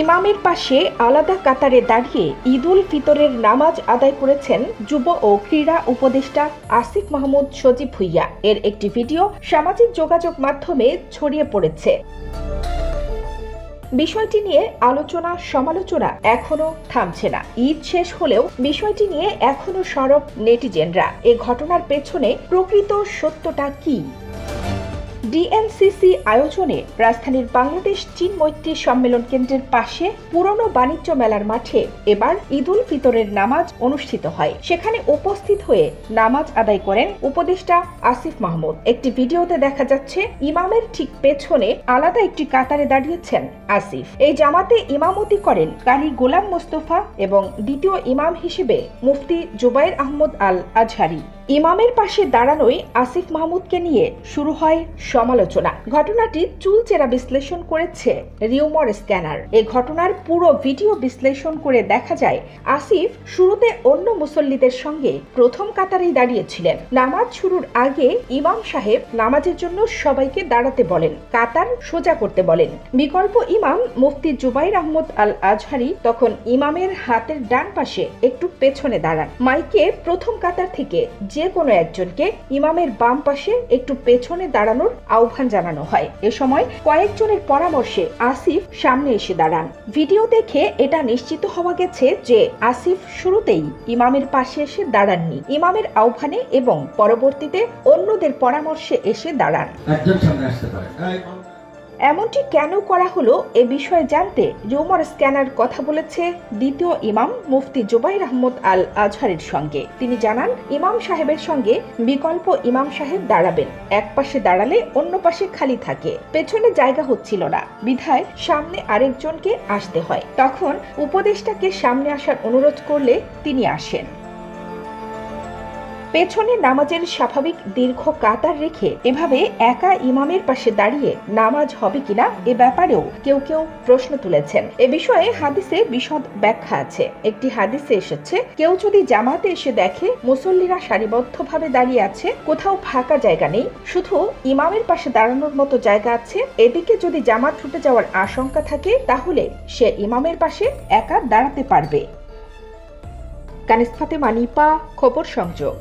ইমামের পাশে আলাদা কাতারে দাঁড়িয়ে ঈদুল ফিতরের নামাজ আদায় করেছেন যুব ও ক্রীড়া উপদেষ্টা আসিফ মাহমুদ সজীব ভুইয়া। এর একটি ভিডিও সামাজিক যোগাযোগ মাধ্যমে ছড়িয়ে পড়েছে। বিষয়টি নিয়ে আলোচনা সমালোচনা এখনো থামছে না। ঈদ শেষ হলেও বিষয়টি নিয়ে এখনো সরব নেটিজেনরা। এ ঘটনার পেছনে প্রকৃত সত্যটা কি? ডিএনসিসি আয়োজনে রাজধানীর বাংলাদেশ চীন মৈত্রী সম্মেলন কেন্দ্রের পাশে পুরনো বাণিজ্য মেলার মাঠে এবার ঈদুল ফিতরের নামাজ অনুষ্ঠিত হয়। সেখানে উপস্থিত হয়ে নামাজ আদায় করেন উপদেষ্টা আসিফ মাহমুদ। একটি ভিডিওতে দেখা যাচ্ছে ইমামের ঠিক পেছনে আলাদা একটি কাতারে দাঁড়িয়েছেন আসিফ। এই জামাতে ইমামতি করেন কারি গোলাম মোস্তফা এবং দ্বিতীয় ইমাম হিসেবে মুফতি জুবাইর আহমদ আল আজহারি। ইমামের পাশে দাঁড়ানোই আসিফ মাহমুদকে নিয়ে শুরু হয় সমালোচনা। ঘটনাটি চুলচেরা বিশ্লেষণ করেছে রিউমার স্ক্যানার। এই ঘটনার পুরো ভিডিও বিশ্লেষণ করে দেখা যায় আসিফ শুরুতে অন্য মুসল্লিদের সঙ্গে প্রথম কাতারেই দাঁড়িয়েছিলেন। নামাজ শুরুর আগে ইমাম সাহেব নামাজের জন্য সবাইকে দাঁড়াতে বলেন, কাতার সোজা করতে বলেন। বিকল্প ইমাম মুফতি জুবাইর আহমদ আল আজহারি তখন ইমামের হাতের ডান পাশে একটু পেছনে দাঁড়ান। মাইকে প্রথম কাতার থেকে যে কোনো একজনকে ইমামের বাম পাশে একটু পেছনে দাঁড়ানোর আহ্বান জানানো হয়। এ সময় কয়েকজনের পরামর্শে আসিফ সামনে এসে দাঁড়ান। ভিডিও দেখে এটা নিশ্চিত হওয়া গেছে যে আসিফ শুরুতেই ইমামের পাশে এসে দাঁড়াননি। ইমামের আহ্বানে এবং পরবর্তীতে অন্যদের পরামর্শে এসে দাঁড়ান। এমনটি কেন করা হলো এ বিষয়ে জানতে রিউমার স্ক্যানার কথা বলেছে দ্বিতীয় ইমাম মুফতি জুবাইর আহমদ আল আজহারির সঙ্গে। তিনি জানান, ইমাম সাহেবের সঙ্গে বিকল্প ইমাম সাহেব দাঁড়াবেন। এক পাশে দাঁড়ালে অন্য পাশে খালি থাকে। পেছনে জায়গা হচ্ছিল না, বিধায় সামনে আরেকজনকে আসতে হয়। তখন উপদেষ্টাকে সামনে আসার অনুরোধ করলে তিনি আসেন। পেছনে নামাজের স্বাভাবিক দীর্ঘ কাতার রেখে এভাবে একা ইমামের পাশে দাঁড়িয়ে নামাজ হবে কিনা এ ব্যাপারেও কেউ কেউ প্রশ্ন তুলেছেন। এ বিষয়ে হাদিসে বিশদ ব্যাখ্যা আছে। একটি হাদিসে এসেছে, কেউ যদি জামাতে এসে দেখে মুসল্লিরা সারিবদ্ধভাবে দাঁড়িয়ে আছে, কোথাও ফাঁকা জায়গা নেই, শুধু ইমামের পাশে দাঁড়ানোর মতো জায়গা আছে, এদিকে যদি জামাত ছুটে যাওয়ার আশঙ্কা থাকে তাহলে সে ইমামের পাশে একা দাঁড়াতে পারবে। কানিস ফাতেমা নিপা, খবর সংযোগ।